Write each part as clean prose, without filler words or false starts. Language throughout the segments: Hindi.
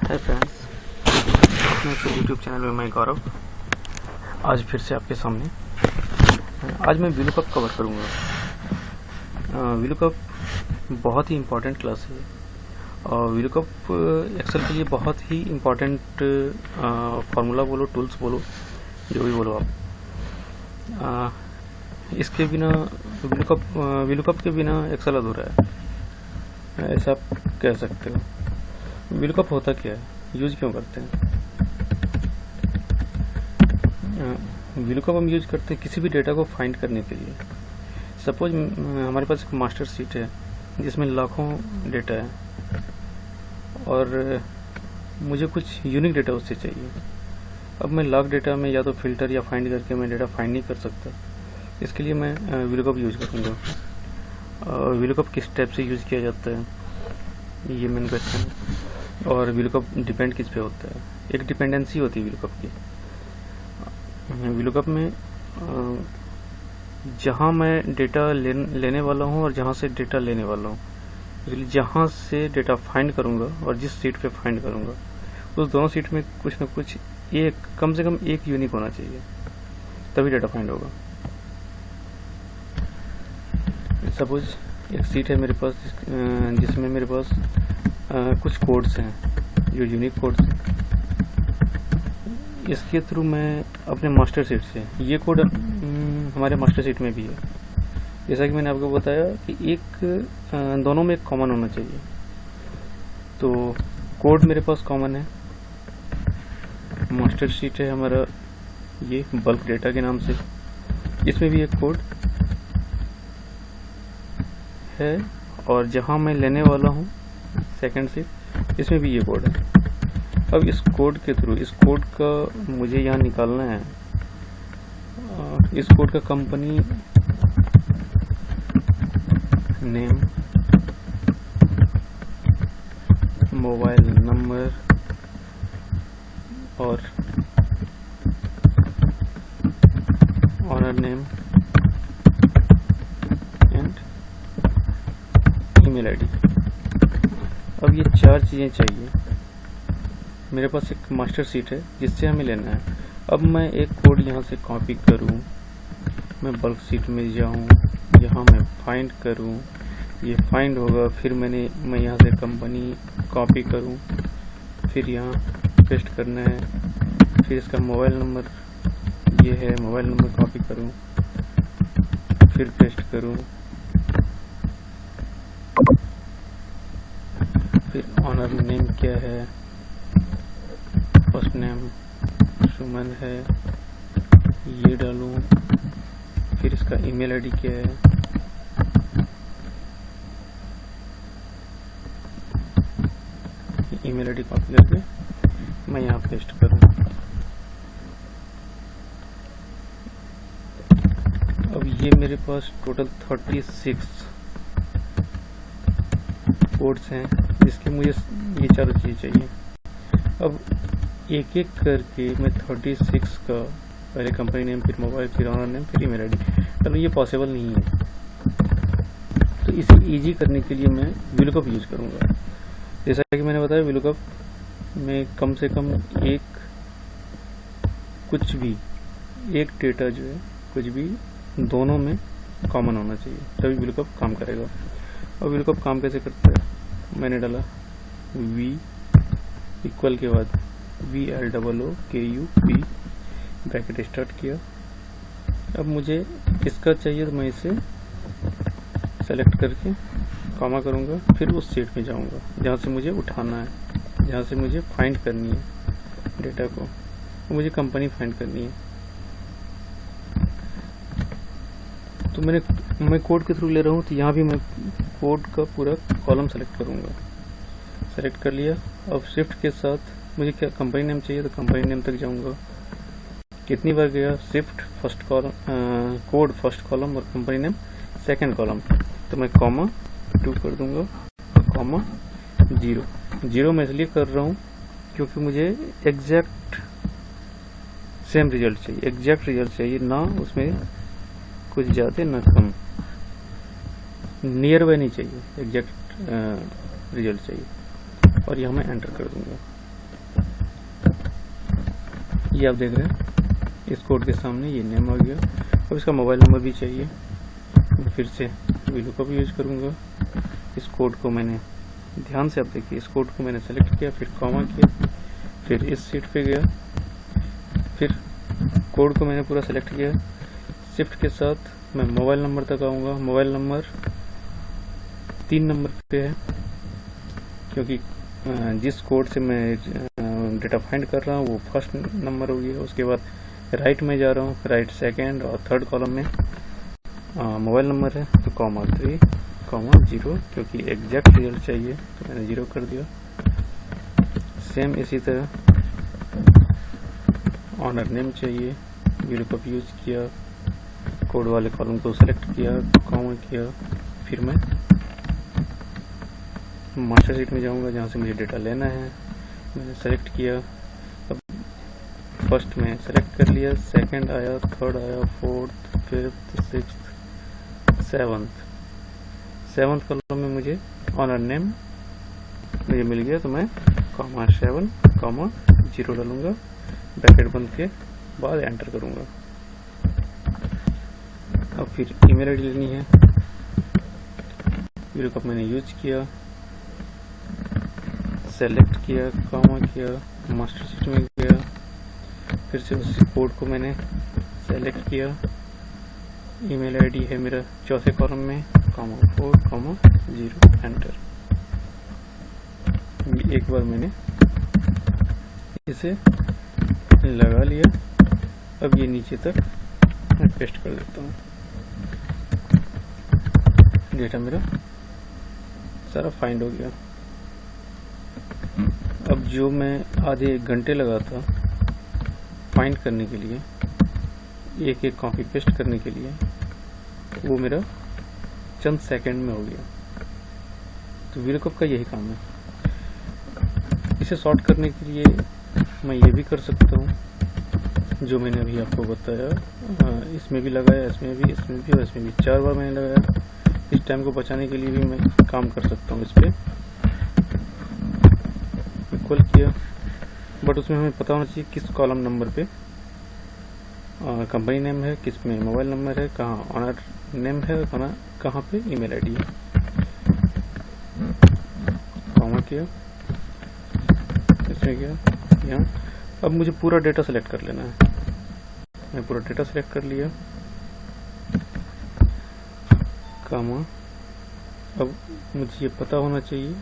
हाय फ्रेंड्स, अपने यूट्यूब चैनल में मैं गौरव आज फिर से आपके सामने। आज मैं VLOOKUP कवर करूँगा। VLOOKUP बहुत ही इम्पोर्टेंट क्लास है और VLOOKUP एक्सेल के लिए बहुत ही इम्पोर्टेंट फार्मूला बोलो, टूल्स बोलो, जो भी बोलो आप। इसके बिना VLOOKUP के बिना एक्सेल अधूरा है, ऐसा आप कह सकते हो। VLOOKUP होता क्या है, यूज क्यों करते हैं? VLOOKUP हम यूज करते हैं किसी भी डेटा को फाइंड करने के लिए। सपोज हमारे पास एक मास्टर शीट है जिसमें लाखों डेटा है और मुझे कुछ यूनिक डेटा उससे चाहिए। अब मैं लाख डेटा में या तो फिल्टर या फाइंड करके मैं डेटा फाइंड नहीं कर सकता, इसके लिए मैं VLOOKUP यूज करूँगा। VLOOKUP किस टाइप से यूज किया जाता है, ये मेन क्वेश्चन है। और VLOOKUP डिपेंड किस पे होता है? एक डिपेंडेंसी होती है VLOOKUP की। VLOOKUP में जहाँ मैं डेटा लेने वाला हूँ और जहाँ से डेटा लेने वाला हूँ, इसलिए जहाँ से डेटा फाइंड करूँगा और जिस सीट पे फाइंड करूँगा उस दोनों सीट में कुछ ना कुछ एक, कम से कम एक यूनिक होना चाहिए, तभी डेटा फाइंड होगा। सपोज एक सीट है मेरे पास जिसमें मेरे पास कुछ कोड्स हैं जो यूनिक कोड्स हैं। इसके थ्रू मैं अपने मास्टर सीट से, ये कोड हमारे मास्टर सीट में भी है, जैसा कि मैंने आपको बताया कि एक दोनों में एक कॉमन होना चाहिए। तो कोड मेरे पास कॉमन है, मास्टर शीट है हमारा ये बल्क डेटा के नाम से, इसमें भी एक कोड है और जहां मैं लेने वाला हूं सेकंड से, इसमें भी ये कोड है। अब इस कोड के थ्रू, इस कोड का मुझे यहाँ निकालना है, इस कोड का कंपनी नेम, मोबाइल नंबर और owner name and email ID. अब ये चार चीजें चाहिए। मेरे पास एक मास्टर सीट है जिससे हमें लेना है। अब मैं एक कोड यहाँ से कॉपी करूँ, मैं बल्क सीट में जाऊँ, यहाँ मैं फाइंड करूँ, ये फाइंड होगा, फिर मैं यहाँ से कंपनी कॉपी करूँ, फिर यहाँ पेस्ट करना है, फिर इसका मोबाइल नंबर ये है, मोबाइल नंबर कॉपी करूँ, फिर पेस्ट करूँ, फिर ऑनर नेम क्या है, फर्स्ट नेम सुमन है, ये डालूं, फिर इसका ईमेल आईडी क्या है, ईमेल आईडी कॉपी करके मैं यहाँ पेस्ट करूँ। अब ये मेरे पास टोटल 36 कोड्स हैं जिसके मुझे ये चारों चीज़ चाहिए। अब एक एक करके मैं 36 का, पहले कंपनी नेम, फिर मोबाइल, फिर ऑनर नेम, फिर ईमेल आईडी, चलो ये पॉसिबल नहीं है। तो इसे इजी करने के लिए मैं VLOOKUP यूज करूँगा। जैसा कि मैंने बताया, VLOOKUP में कम से कम कुछ भी एक डेटा जो है, कुछ भी दोनों में कॉमन होना चाहिए, तभी VLOOKUP काम करेगा। और VLOOKUP काम कैसे करता है, मैंने डाला V इक्वल के बाद VLOOKUP, ब्रैकेट स्टार्ट किया। अब मुझे इसका चाहिए तो मैं इसे सेलेक्ट करके कॉमा करूँगा, फिर उस सीट में जाऊँगा जहाँ से मुझे उठाना है, जहाँ से मुझे फाइंड करनी है डेटा को, तो मुझे कंपनी फाइंड करनी है। तो मैं कोड के थ्रू ले रहा हूँ, तो यहाँ भी मैं कोड का पूरा कॉलम सेलेक्ट करूँगा। सेलेक्ट कर लिया। अब शिफ्ट के साथ मुझे क्या कंपनी नेम चाहिए, तो कंपनी नेम तक जाऊँगा। कितनी बार गया, shift first column, code first column और कंपनी नेम सेकंड कॉलम, तो मैं कॉमा 2 कर दूंगा और कॉमा 0 मैं इसलिए कर रहा हूँ क्योंकि मुझे एग्जैक्ट सेम रिजल्ट चाहिए, एग्जैक्ट रिजल्ट चाहिए, ना उसमें कुछ ज़्यादा ना कम, नियर बाय नहीं चाहिए, एग्जैक्ट रिजल्ट चाहिए। और यहाँ मैं एंटर कर दूंगा। ये आप देख रहे हैं इस कोड के सामने ये नेम आ गया। अब इसका मोबाइल नंबर भी चाहिए, फिर से VLOOKUP यूज करूँगा। इस कोड को मैंने ध्यान से, आप देखिए, इस कोड को मैंने सेलेक्ट किया, फिर कॉमा किया, फिर इस सीट पे गया, फिर कोड को मैंने पूरा सेलेक्ट किया। शिफ्ट के साथ मैं मोबाइल नंबर तक आऊँगा। मोबाइल नंबर 3 नंबर पे है, क्योंकि जिस कोड से मैं डेटा फाइंड कर रहा हूँ वो फर्स्ट नंबर हो गया। उसके बाद राइट में जा रहा हूँ, राइट सेकेंड और थर्ड कॉलम में मोबाइल नंबर है, तो कॉमा 3 कॉमा 0, क्योंकि एग्जैक्ट रिजल्ट चाहिए तो मैंने 0 कर दिया। सेम इसी तरह ऑनर नेम चाहिए, VLOOKUP यूज किया, कोड वाले कॉलम को सेलेक्ट किया, कॉमा किया, फिर मैं मास्टर शीट में जाऊंगा जहाँ से मुझे डेटा लेना है। मैंने सेलेक्ट किया, अब फर्स्ट में सेलेक्ट कर लिया, सेकंड आया, थर्ड आया, fourth, fifth, sixth, seventh column में मुझे ऑनर नेम मुझे मिल गया, तो मैं कॉमा 7 कॉमा 0 डालूंगा, ब्रैकेट बंद के बाद एंटर करूंगा। अब फिर ईमेल आईडी लेनी है, VLOOKUP मैंने यूज किया, सेलेक्ट किया, कॉमा किया, मास्टर शीट में गया, फिर से उसी कोड को मैंने सेलेक्ट किया। ईमेल आईडी है मेरा चौथे कॉलम में, कॉमा 4 कॉमा 0 एंटर। एक बार मैंने इसे लगा लिया। अब ये नीचे तक मैं पेस्ट कर देता हूँ। डेटा मेरा सारा फाइंड हो गया। अब जो मैं आधे 1 घंटे लगा था फाइंड करने के लिए, एक एक कॉपी पेस्ट करने के लिए, वो मेरा चंद सेकंड में हो गया। तो VLOOKUP का यही काम है। इसे सॉर्ट करने के लिए मैं ये भी कर सकता हूँ जो मैंने अभी आपको बताया। इसमें भी लगाया, इसमें भी और इसमें भी 4 बार मैंने लगाया। इस टाइम को बचाने के लिए भी मैं काम कर सकता हूँ। इस पर इक्वल किया, बट उसमें हमें पता होना चाहिए किस कॉलम नंबर पे कंपनी नेम है, किस में मोबाइल नंबर है, कहाँ ऑनर नेम है, कहाँ पे ईमेल आईडी है। कॉमा किया, इसमें गया यहाँ। अब मुझे पूरा डेटा सेलेक्ट कर लेना है। मैं पूरा डेटा सेलेक्ट कर लिया, कॉमा। अब मुझे ये पता होना चाहिए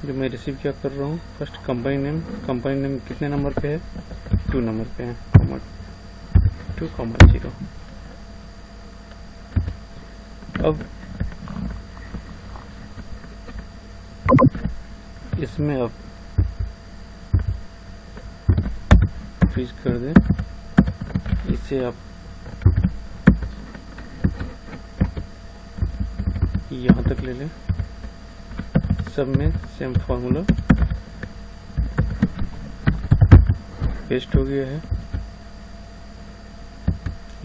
जो मैं रिसीव क्या कर रहा हूँ। फर्स्ट कंपनी नेम कितने नंबर पे है, 2 नंबर पे है, कॉमा 2 कॉमा 0। अब इसमें आप फ्रीज कर दें, इसे आप यहाँ तक ले लें। सब में सेम फार्मूला पेस्ट हो गया है।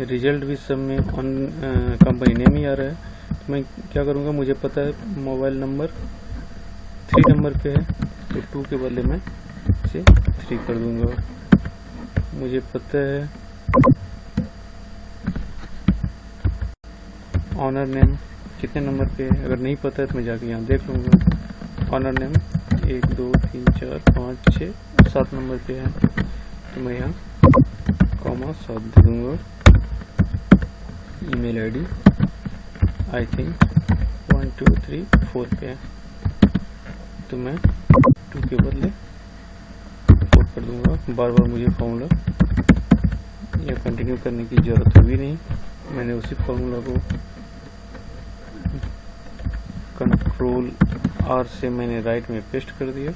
रिजल्ट भी सब में कंपनी नेम ही आ रहा है। तो मैं क्या करूँगा, मुझे पता है मोबाइल नंबर 3 नंबर पे है, तो 2 के बदले मैं इसे 3 कर दूंगा। मुझे पता है ऑनर नेम कितने नंबर पे है, अगर नहीं पता है तो मैं जाके यहाँ देख लूँगा। ऑनर नेम 1 2 3 4 5 6 7 नंबर पे है, तो मैं यहाँ कॉमा 7 दे दूँगा। ईमेल आईडी आई थिंक 1 2 3 4 पे है, तो मैं 2 के बदले 4 कर दूंगा। बार बार मुझे फॉर्मूला या कंटिन्यू करने की ज़रूरत हुई नहीं। मैंने उसी फॉर्मूला को कंट्रोल R से मैंने राइट में पेस्ट कर दिया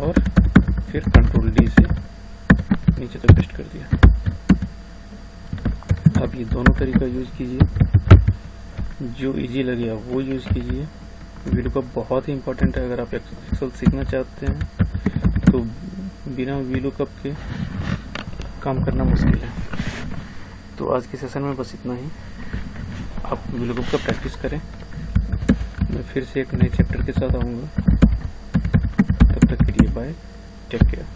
और फिर कंट्रोल D से नीचे तक पेस्ट कर दिया। आप ये दोनों तरीका यूज़ कीजिए, जो इजी लगे आप वो यूज़ कीजिए। VLOOKUP बहुत ही इंपॉर्टेंट है। अगर आप एक्सेल सीखना चाहते हैं तो बिना VLOOKUP के काम करना मुश्किल है। तो आज के सेशन में बस इतना ही। आप VLOOKUP का प्रैक्टिस करें। मैं फिर से एक नए चैप्टर के साथ आऊँगा। तब तक के लिए बाय, टेक केयर।